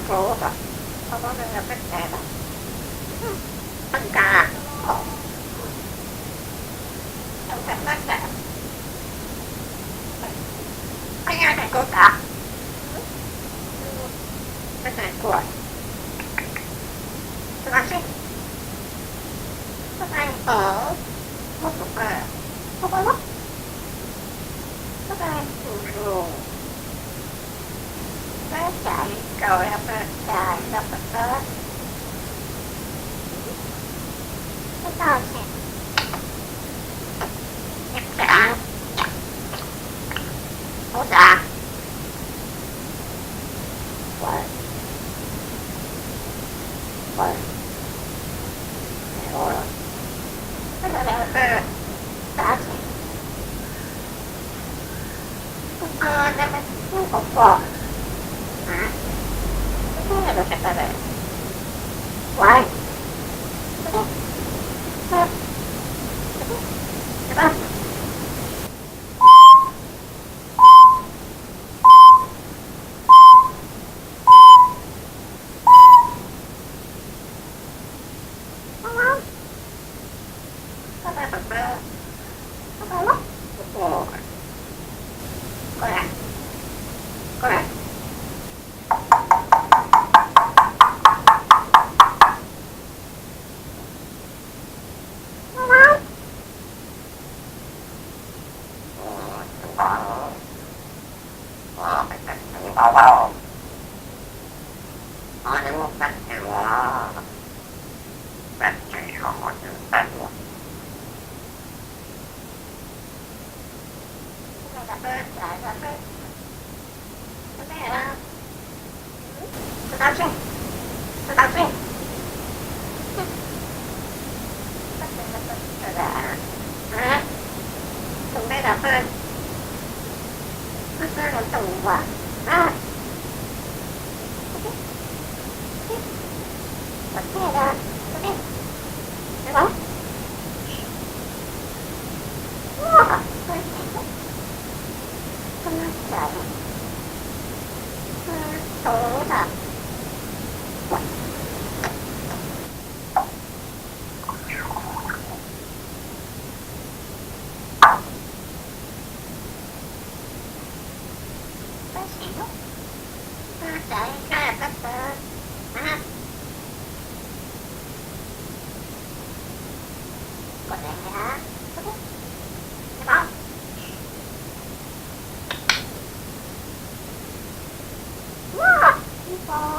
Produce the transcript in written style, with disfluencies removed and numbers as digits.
cosa, ma non è per terra. Manca, non per la terra. Ma io ne cosa? Questo è fuori. Ma sì, ma è un po', molto bello. Ma no, ma è un po'. Perché rồi perché da perché cosa c'è? Perché cosa? Poi poi ora cosa deve darsi? Cosa deve un po'? Cosa deve fare? Why? Bye.